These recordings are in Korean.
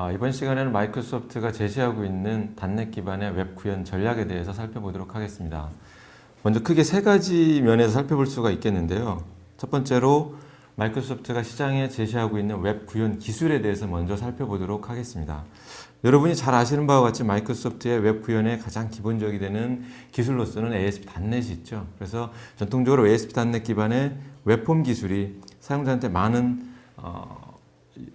이번 시간에는 마이크로소프트가 제시하고 있는 단넷 기반의 웹 구현 전략에 대해서 살펴보도록 하겠습니다. 먼저 크게 세 가지 면에서 살펴볼 수가 있겠는데요. 첫 번째로 마이크로소프트가 시장에 제시하고 있는 웹 구현 기술에 대해서 먼저 살펴보도록 하겠습니다. 여러분이 잘 아시는 바와 같이 마이크로소프트의 웹 구현의 가장 기본적이 되는 기술로서는 ASP.NET이 있죠. 그래서 전통적으로 ASP.NET 기반의 웹폼 기술이 사용자한테 많은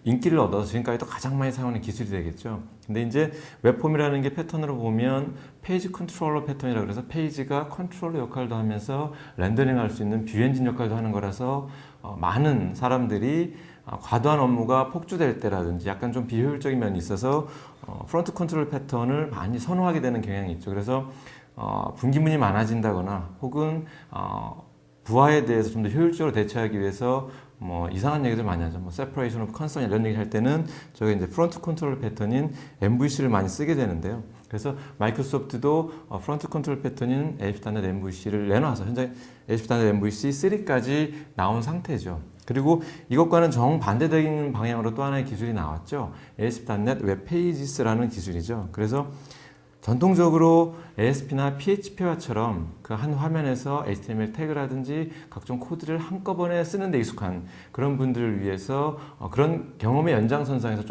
인기를 얻어서 지금까지도 가장 많이 사용하는 기술이 되겠죠. 근데 이제 웹폼이라는 게 패턴으로 보면 페이지 컨트롤러 패턴이라고 그래서 페이지가 컨트롤러 역할도 하면서 렌더링 할 수 있는 뷰 엔진 역할도 하는 거라서 많은 사람들이 과도한 업무가 폭주될 때라든지 약간 좀 비효율적인 면이 있어서 프론트 컨트롤 패턴을 많이 선호하게 되는 경향이 있죠. 그래서 분기문이 많아진다거나 혹은 부하에 대해서 좀 더 효율적으로 대처하기 위해서 이상한 얘기들 많이 하죠. separation of concern 이런 얘기 할 때는 저게 이제 프론트 컨트롤 패턴인 MVC를 많이 쓰게 되는데요. 그래서 마이크로소프트도 프론트 컨트롤 패턴인 ASP.NET MVC를 내놔서 현재 ASP.NET MVC 3까지 나온 상태죠. 그리고 이것과는 정반대적인 방향으로 또 하나의 기술이 나왔죠. ASP.NET Web Pages라는 기술이죠. 그래서 전통적으로 ASP나 PHP와처럼 그 한 화면에서 HTML 태그라든지 각종 코드를 한꺼번에 쓰는 데 익숙한 그런 분들을 위해서 그런 경험의 연장선상에서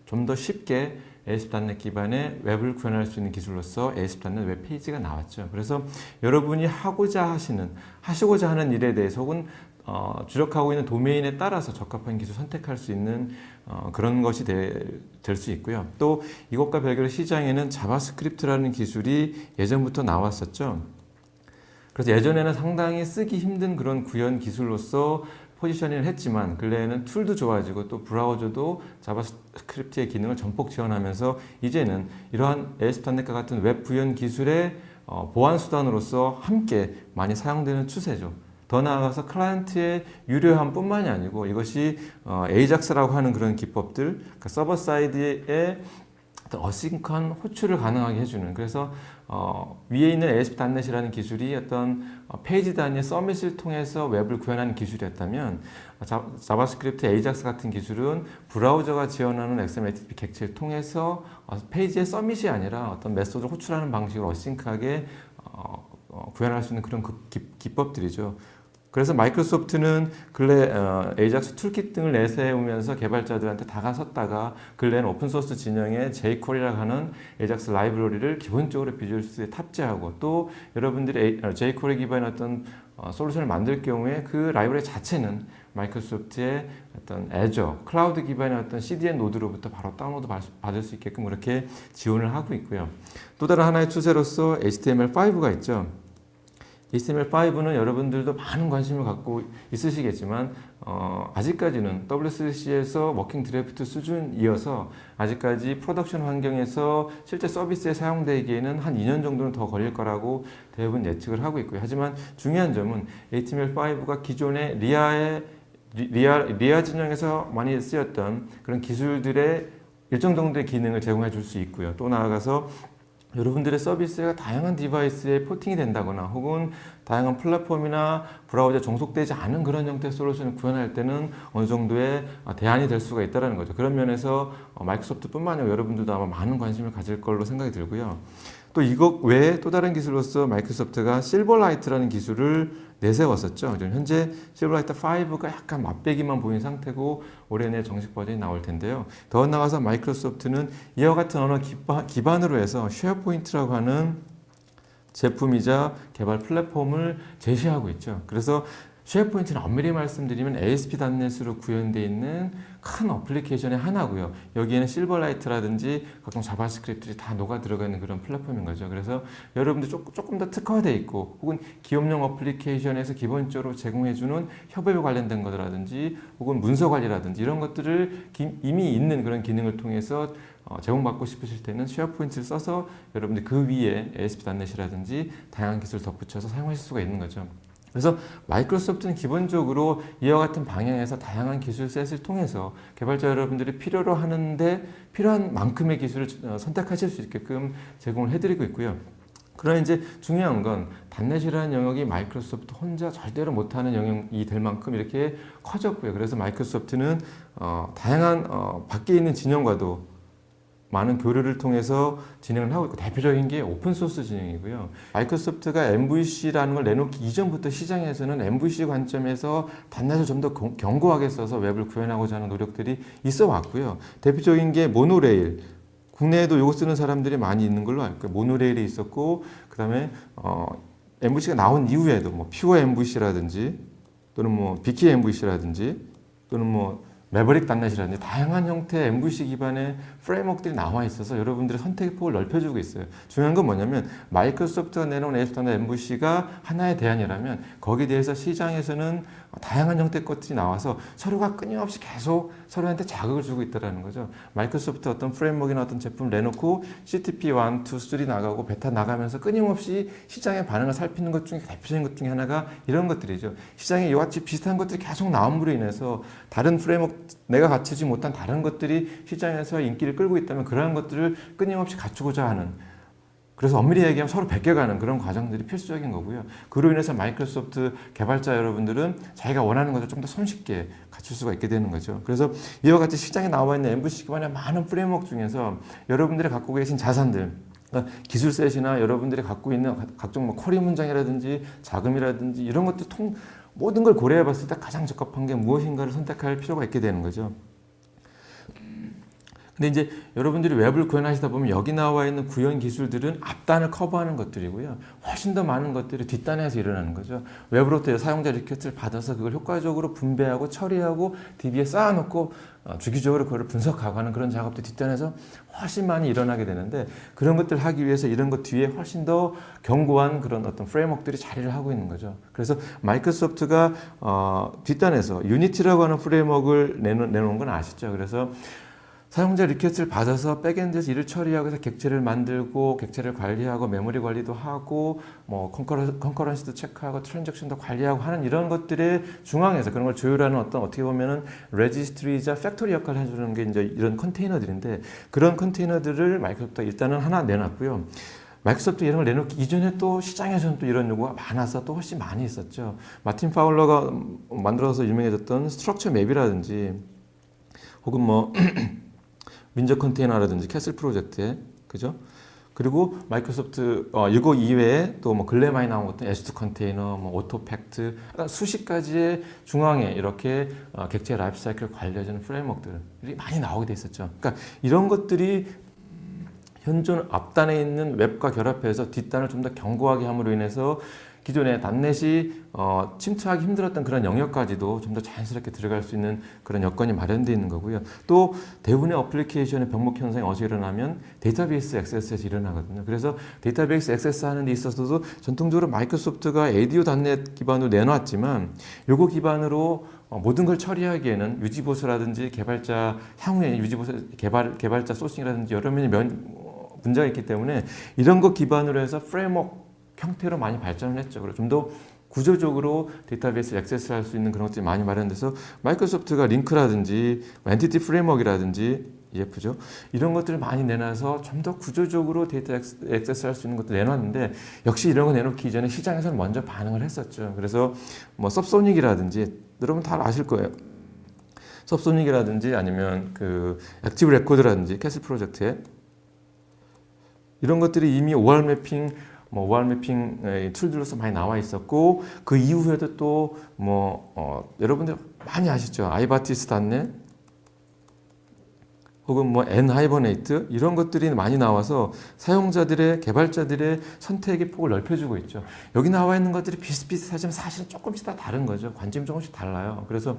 좀 더 쉽게 ASP.NET 기반의 웹을 구현할 수 있는 기술로서 ASP.NET 웹 페이지가 나왔죠. 그래서 여러분이 하시고자 하는 일에 대해서 혹은 주력하고 있는 도메인에 따라서 적합한 기술 선택할 수 있는 그런 것이 될 수 있고요. 또 이것과 별개로 시장에는 자바스크립트라는 기술이 예전부터 나왔었죠. 그래서 예전에는 상당히 쓰기 힘든 그런 구현 기술로서 포지셔닝을 했지만 근래에는 툴도 좋아지고 또 브라우저도 자바스크립트의 기능을 전폭 지원하면서 이제는 이러한 ASP.NET과 같은 웹 구현 기술의 보안 수단으로서 함께 많이 사용되는 추세죠. 더 나아가서 클라이언트의 유료함 뿐만이 아니고 이것이 AJAX라고 하는 그런 기법들, 그러니까 서버 사이드에 어떤 어싱크한 호출을 가능하게 해주는 그래서 위에 있는 ASP.NET이라는 기술이 어떤 페이지 단위의 서밋을 통해서 웹을 구현하는 기술이었다면 자바스크립트 AJAX 같은 기술은 브라우저가 지원하는 XML HTTP 객체를 통해서 페이지의 서밋이 아니라 어떤 메시지를 호출하는 방식으로 어싱크하게 구현할 수 있는 그런 기법들이죠. 그래서 마이크로소프트는 근래 AJAX 툴킷 등을 내세우면서 개발자들한테 다가섰다가 근래는 오픈소스 진영의 jQuery라고 하는 AJAX 라이브러리를 기본적으로 비주얼 스튜디오에 탑재하고 또 여러분들이 jQuery 기반의 어떤 솔루션을 만들 경우에 그 라이브러리 자체는 마이크로소프트의 어떤 애저, 클라우드 기반의 어떤 CDN 노드로부터 바로 다운로드 받을 수 있게끔 그렇게 지원을 하고 있고요. 또 다른 하나의 추세로서 HTML5가 있죠. HTML5는 여러분들도 많은 관심을 갖고 있으시겠지만 아직까지는 W3C에서 워킹 드래프트 수준이어서 아직까지 프로덕션 환경에서 실제 서비스에 사용되기에는 한 2년 정도는 더 걸릴 거라고 대부분 예측을 하고 있고요. 하지만 중요한 점은 HTML5가 기존의 리아 진영에서 많이 쓰였던 그런 기술들의 일정 정도의 기능을 제공해 줄 수 있고요. 또 나아가서 여러분들의 서비스가 다양한 디바이스에 포팅이 된다거나 혹은 다양한 플랫폼이나 브라우저에 종속되지 않은 그런 형태의 솔루션을 구현할 때는 어느 정도의 대안이 될 수가 있다는 거죠. 그런 면에서 마이크로소프트뿐만 아니라 여러분들도 아마 많은 관심을 가질 걸로 생각이 들고요. 또 이것 외에 또 다른 기술로서 마이크로소프트가 실버라이트라는 기술을 내세웠었죠. 현재 실버라이트 5가 약간 맛배기만 보인 상태고 올해 내 정식 버전이 나올 텐데요. 더 나아가서 마이크로소프트는 이와 같은 언어 기반으로 해서 쉐어포인트라고 하는 제품이자 개발 플랫폼을 제시하고 있죠. 그래서 쉐어포인트는 엄밀히 말씀드리면 ASP.NET으로 구현되어 있는 큰 어플리케이션의 하나고요. 여기에는 실버라이트라든지 각종 자바스크립트들이 다 녹아 들어가 있는 그런 플랫폼인 거죠. 그래서 여러분들 조금 더 특화되어 있고 혹은 기업용 어플리케이션에서 기본적으로 제공해주는 협업에 관련된 것이라든지 혹은 문서 관리라든지 이런 것들을 이미 있는 그런 기능을 통해서 제공받고 싶으실 때는 쉐어포인트를 써서 여러분들 그 위에 ASP.NET이라든지 다양한 기술을 덧붙여서 사용하실 수가 있는 거죠. 그래서 마이크로소프트는 기본적으로 이와 같은 방향에서 다양한 기술 셋을 통해서 개발자 여러분들이 필요로 하는데 필요한 만큼의 기술을 선택하실 수 있게끔 제공을 해드리고 있고요. 그러나 이제 중요한 건 단넷이라는 영역이 마이크로소프트 혼자 절대로 못하는 영역이 될 만큼 이렇게 커졌고요. 그래서 마이크로소프트는 다양한 밖에 있는 진영과도 많은 교류를 통해서 진행을 하고 있고 대표적인 게 오픈소스 진행이고요. 마이크로소프트가 MVC라는 걸 내놓기 이전부터 시장에서는 MVC 관점에서 단넷을 좀 더 견고하게 써서 웹을 구현하고자 하는 노력들이 있어 왔고요. 대표적인 게 모노레일. 국내에도 이거 쓰는 사람들이 많이 있는 걸로 알고 있고요. 모노레일이 있었고 그다음에 MVC가 나온 이후에도 뭐 퓨어 MVC라든지 또는 뭐 BK MVC라든지 또는 뭐 매버릭 단넷이라든지 다양한 형태의 MVC 기반의 프레임워크들이 나와 있어서 여러분들의 선택의 폭을 넓혀주고 있어요. 중요한 건 뭐냐면 마이크로소프트가 내놓은 ASP.NET MVC가 하나의 대안이라면 거기에 대해서 시장에서는 다양한 형태의 것들이 나와서 서로가 끊임없이 계속 서로한테 자극을 주고 있다는 거죠. 마이크로소프트 어떤 프레임워크나 어떤 제품을 내놓고 CTP 1, 2, 3 나가고 베타 나가면서 끊임없이 시장의 반응을 살피는 것 중에 대표적인 것 중에 하나가 이런 것들이죠. 시장에 이와 같이 비슷한 것들이 계속 나옴으로 인해서 다른 프레임워크 내가 갖추지 못한 다른 것들이 시장에서 인기를 끌고 있다면 그러한 것들을 끊임없이 갖추고자 하는 그래서 엄밀히 얘기하면 서로 베껴가는 그런 과정들이 필수적인 거고요. 그로 인해서 마이크로소프트 개발자 여러분들은 자기가 원하는 것을 좀 더 손쉽게 갖출 수가 있게 되는 거죠. 그래서 이와 같이 시장에 나와 있는 MVC 기반의 많은 프레임워크 중에서 여러분들이 갖고 계신 자산들 그러니까 기술셋이나 여러분들이 갖고 있는 각종 뭐 쿼리 문장이라든지 자금이라든지 이런 것들 모든 걸 고려해 봤을 때 가장 적합한 게 무엇인가를 선택할 필요가 있게 되는 거죠. 근데 이제 여러분들이 웹을 구현하시다 보면 여기 나와 있는 구현 기술들은 앞단을 커버하는 것들이고요. 훨씬 더 많은 것들이 뒷단에서 일어나는 거죠. 웹으로부터 사용자 리퀘스트를 받아서 그걸 효과적으로 분배하고 처리하고 DB에 쌓아놓고 주기적으로 그걸 분석하고 하는 그런 작업들 뒷단에서 훨씬 많이 일어나게 되는데 그런 것들을 하기 위해서 이런 것 뒤에 훨씬 더 견고한 그런 어떤 프레임워크들이 자리를 하고 있는 거죠. 그래서 마이크로소프트가 뒷단에서 유니티라고 하는 프레임워크를 내놓은 건 아시죠? 그래서 사용자 리퀘스트를 받아서 백엔드에서 일을 처리하고 해서 객체를 만들고 객체를 관리하고 메모리 관리도 하고 뭐 컨커런시도 체크하고 트랜잭션도 관리하고 하는 이런 것들의 중앙에서 그런 걸 조율하는 어떻게 보면은 레지스트리자 팩토리 역할을 해주는 게 이제 이런 컨테이너들인데 그런 컨테이너들을 마이크로소프트가 일단은 하나 내놨고요. 마이크로소프트 이런 걸 내놓기 이전에 또 시장에서는 또 이런 요구가 많아서 또 훨씬 많이 있었죠. 마틴 파울러가 만들어서 유명해졌던 스트럭처 맵이라든지 혹은 뭐 윈저 컨테이너라든지 캐슬 프로젝트에 그죠? 그리고 마이크로소프트 이거 이외에 또 뭐 근래 많이 나온 것들 S2 컨테이너, 뭐 오토팩트 수십 가지의 중앙에 이렇게 객체 라이프 사이클을 관리해주는 프레임워크들이 많이 나오게 돼 있었죠. 그러니까 이런 것들이 현존 앞단에 있는 웹과 결합해서 뒷단을 좀 더 견고하게 함으로 인해서 기존의 단넷이 침투하기 힘들었던 그런 영역까지도 좀 더 자연스럽게 들어갈 수 있는 그런 여건이 마련되어 있는 거고요. 또 대부분의 어플리케이션의 병목 현상이 어디서 일어나면 데이터베이스 액세스에서 일어나거든요. 그래서 데이터베이스 액세스 하는 데 있어서도 전통적으로 마이크로소프트가 ADO 단넷 기반으로 내놨지만 요거 기반으로 모든 걸 처리하기에는 유지보수라든지 개발자 향후에 유지보수 개발자 소싱이라든지 여러 면의 문제가 있기 때문에 이런 거 기반으로 해서 프레임워크 형태로 많이 발전을 했죠. 그리고 좀 더 구조적으로 데이터베이스 액세스를 할 수 있는 그런 것들이 많이 마련돼서 마이크로소프트가 링크라든지 엔티티 프레임워크라든지 EF죠. 이런 것들을 많이 내놔서 좀 더 구조적으로 데이터 액세스할 수 있는 것들 내놨는데 역시 이런 거 내놓기 이전에 시장에서는 먼저 반응을 했었죠. 그래서 뭐 섭소닉이라든지 여러분 다 아실 거예요. 섭소닉이라든지 아니면 그 액티브 레코드라든지 캐슬 프로젝트에 이런 것들이 이미 OR 매핑 OR 매핑 툴들로서 많이 나와 있었고 그 이후에도 또 여러분들 많이 아시죠? 아이바티스.net 혹은 엔하이버네이트 이런 것들이 많이 나와서 사용자들의 개발자들의 선택의 폭을 넓혀주고 있죠. 여기 나와 있는 것들이 비슷비슷하지만 사실은 조금씩 다 다른 거죠. 관점이 조금씩 달라요. 그래서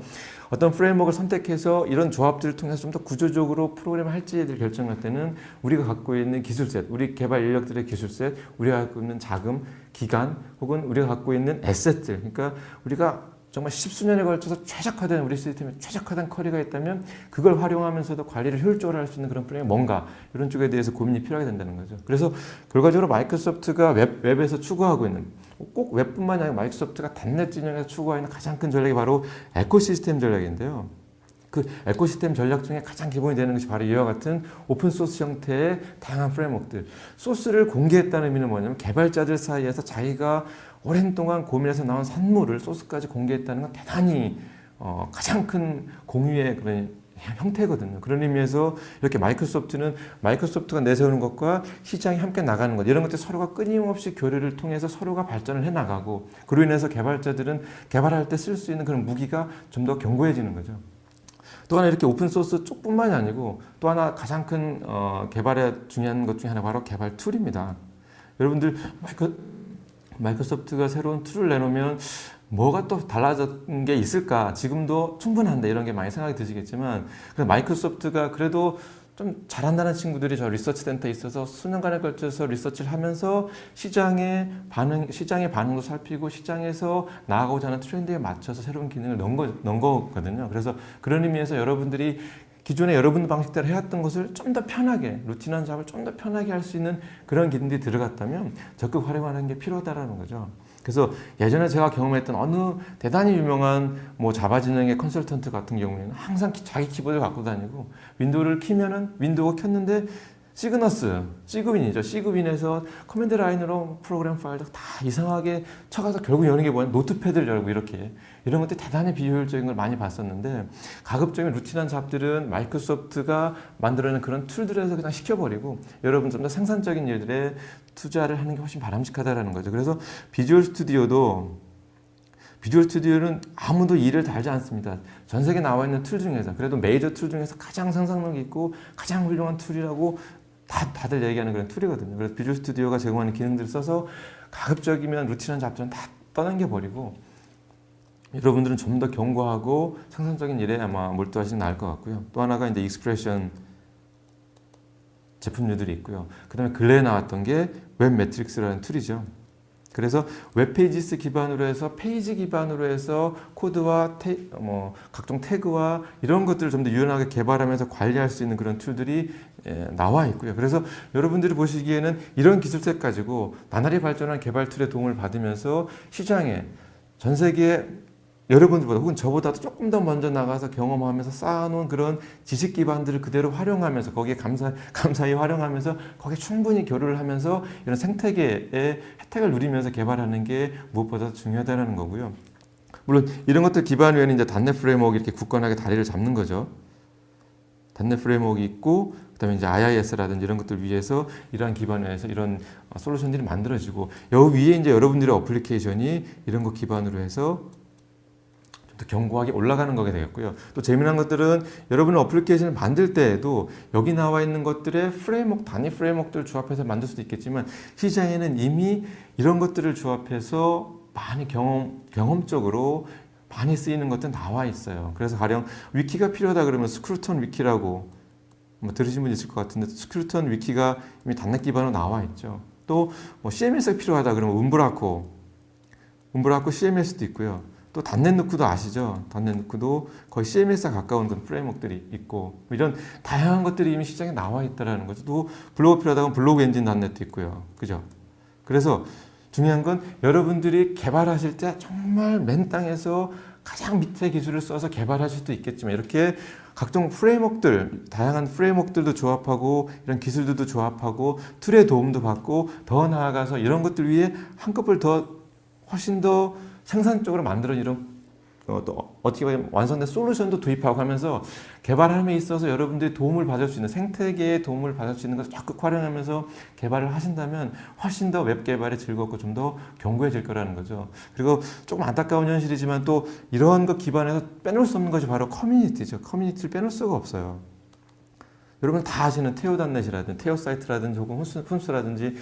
어떤 프레임워크를 선택해서 이런 조합들을 통해서 좀 더 구조적으로 프로그램을 할지에 대해 결정할 때는 우리가 갖고 있는 기술셋, 우리 개발 인력들의 기술셋, 우리가 갖고 있는 자금, 기간 혹은 우리가 갖고 있는 에셋들 그러니까 우리가 정말 십수년에 걸쳐서 최적화된 우리 시스템에 최적화된 커리가 있다면 그걸 활용하면서도 관리를 효율적으로 할 수 있는 그런 프레임이 뭔가 이런 쪽에 대해서 고민이 필요하게 된다는 거죠. 그래서 결과적으로 마이크로소프트가 웹에서 추구하고 있는 꼭 웹뿐만이 아니라 마이크로소프트가 단넷 진영에서 추구하고 있는 가장 큰 전략이 바로 에코시스템 전략인데요. 그 에코시스템 전략 중에 가장 기본이 되는 것이 바로 이와 같은 오픈소스 형태의 다양한 프레임워크들. 소스를 공개했다는 의미는 뭐냐면 개발자들 사이에서 자기가 오랜 동안 고민해서 나온 산물을 소스까지 공개했다는 건 대단히 가장 큰 공유의 그런 형태거든요. 그런 의미에서 이렇게 마이크로소프트는 마이크로소프트가 내세우는 것과 시장이 함께 나가는 것, 이런 것들 서로가 끊임없이 교류를 통해서 서로가 발전을 해 나가고, 그로 인해서 개발자들은 개발할 때 쓸 수 있는 그런 무기가 좀 더 견고해지는 거죠. 또 하나 이렇게 오픈소스 쪽뿐만이 아니고 또 하나 가장 큰 개발에 중요한 것 중에 하나 바로 개발 툴입니다. 여러분들 마이크로소프트가 새로운 툴을 내놓으면 뭐가 또 달라진 게 있을까? 지금도 충분한데 이런 게 많이 생각이 드시겠지만, 마이크로소프트가 그래도 좀 잘한다는 친구들이 저 리서치 센터에 있어서 수년간에 걸쳐서 리서치를 하면서 시장의 반응도 살피고 시장에서 나아가고자 하는 트렌드에 맞춰서 새로운 기능을 넣은 거거든요. 그래서 그런 의미에서 여러분들이 기존에 여러분 방식대로 해왔던 것을 좀 더 편하게, 루틴한 작업을 좀 더 편하게 할 수 있는 그런 기능들이 들어갔다면 적극 활용하는 게 필요하다는 거죠. 그래서 예전에 제가 경험했던 어느 대단히 유명한 뭐 자바 진영의 컨설턴트 같은 경우에는 항상 자기 키보드를 갖고 다니고 윈도우를 키면은 윈도우가 켰는데 시그윈이죠. 시그윈에서 커맨드 라인으로 프로그램 파일도 다 이상하게 쳐가서 결국 여는 게 뭐냐, 노트패드를 열고 이렇게, 이런 것들이 대단히 비효율적인 걸 많이 봤었는데, 가급적인 루틴한 잡들은 마이크로소프트가 만들어낸 그런 툴들에서 그냥 시켜버리고 여러분 좀 더 생산적인 일들에 투자를 하는 게 훨씬 바람직하다라는 거죠. 그래서 비주얼 스튜디오는 아무도 일을 달지 않습니다. 전 세계에 나와 있는 툴 중에서, 그래도 메이저 툴 중에서 가장 상상력이 있고 가장 훌륭한 툴이라고 다들 얘기하는 그런 툴이거든요. 그래서 비주얼 스튜디오가 제공하는 기능들을 써서 가급적이면 루틴한 잡들은 다 떠넘겨버리고 여러분들은 좀 더 견고하고 생산적인 일에 아마 몰두하시는 게 나을 것 같고요. 또 하나가 이제 익스프레션 제품류들이 있고요. 그 다음에 근래에 나왔던 게 웹 매트릭스라는 툴이죠. 그래서 웹페이지스 기반으로 해서 페이지 기반으로 해서 코드와 각종 태그와 이런 것들을 좀 더 유연하게 개발하면서 관리할 수 있는 그런 툴들이 나와 있고요. 그래서 여러분들이 보시기에는 이런 기술셋 가지고 나날이 발전한 개발 툴의 도움을 받으면서 시장에 전 세계에 여러분들보다 혹은 저보다도 조금 더 먼저 나가서 경험하면서 쌓아놓은 그런 지식 기반들을 그대로 활용하면서 거기에 감사히 활용하면서 거기에 충분히 교류를 하면서 이런 생태계의 혜택을 누리면서 개발하는 게 무엇보다 중요하다는 거고요. 물론 이런 것들 기반 외에는 이제 단넷 프레임워크가 이렇게 굳건하게 다리를 잡는 거죠. 단넷 프레임워크가 있고 그다음에 이제 IIS라든지 이런 것들 위해서 이러한 기반에서 이런 솔루션들이 만들어지고, 여기 위에 이제 여러분들의 어플리케이션이 이런 거 기반으로 해서 더 견고하게 올라가는 거게 되겠고요. 또 재미난 것들은 여러분의 어플리케이션을 만들 때에도 여기 나와 있는 것들의 단위 프레임워크들을 조합해서 만들 수도 있겠지만, 시장에는 이미 이런 것들을 조합해서 많이 경험적으로 많이 쓰이는 것들 나와 있어요. 그래서 가령 위키가 필요하다 그러면 스크루톤 위키라고 들으신 분 있을 것 같은데, 스크루톤 위키가 이미 단넷 기반으로 나와 있죠. 또 CMS가 필요하다 그러면 움브라코 CMS도 있고요. 또 단넷 누크도 아시죠? 단넷 누크도 거의 CMS에 가까운 그런 프레임워크들이 있고, 이런 다양한 것들이 이미 시장에 나와 있다는 거죠. 또 블로그 필요하다면 블로그 엔진 단넷도 있고요. 그죠? 그래서 중요한 건 여러분들이 개발하실 때 정말 맨 땅에서 가장 밑에 기술을 써서 개발하실 수도 있겠지만, 이렇게 각종 프레임워크들, 다양한 프레임워크들도 조합하고 이런 기술들도 조합하고 툴의 도움도 받고, 더 나아가서 이런 것들 위해 한꺼풀 훨씬 더 생산적으로 만들어 이런 또 어떻게 보면 완성된 솔루션도 도입하고 하면서 개발함에 있어서 여러분들이 도움을 받을 수 있는, 생태계의 도움을 받을 수 있는 것을 적극 활용하면서 개발을 하신다면 훨씬 더 웹 개발이 즐겁고 좀 더 견고해질 거라는 거죠. 그리고 조금 안타까운 현실이지만 또 이러한 것 기반에서 빼놓을 수 없는 것이 바로 커뮤니티죠. 커뮤니티를 빼놓을 수가 없어요. 여러분 다 아시는 테오단넷이라든지 테오사이트라든지 혹은 훈스라든지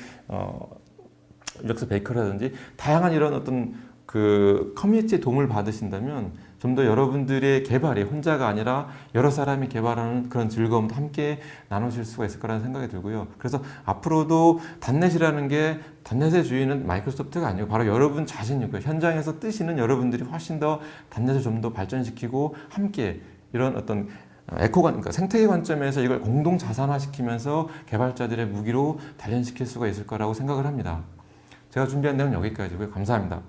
UX 베이커라든지 다양한 이런 어떤 그 커뮤니티의 도움을 받으신다면 좀 더 여러분들의 개발이 혼자가 아니라 여러 사람이 개발하는 그런 즐거움도 함께 나누실 수가 있을 거라는 생각이 들고요. 그래서 앞으로도 단넷이라는 게, 단넷의 주인은 마이크로소프트가 아니고 바로 여러분 자신이고요. 현장에서 뜨시는 여러분들이 훨씬 더 단넷을 좀 더 발전시키고 함께 이런 어떤 그러니까 생태계 관점에서 이걸 공동 자산화시키면서 개발자들의 무기로 단련시킬 수가 있을 거라고 생각을 합니다. 제가 준비한 내용은 여기까지고요. 감사합니다.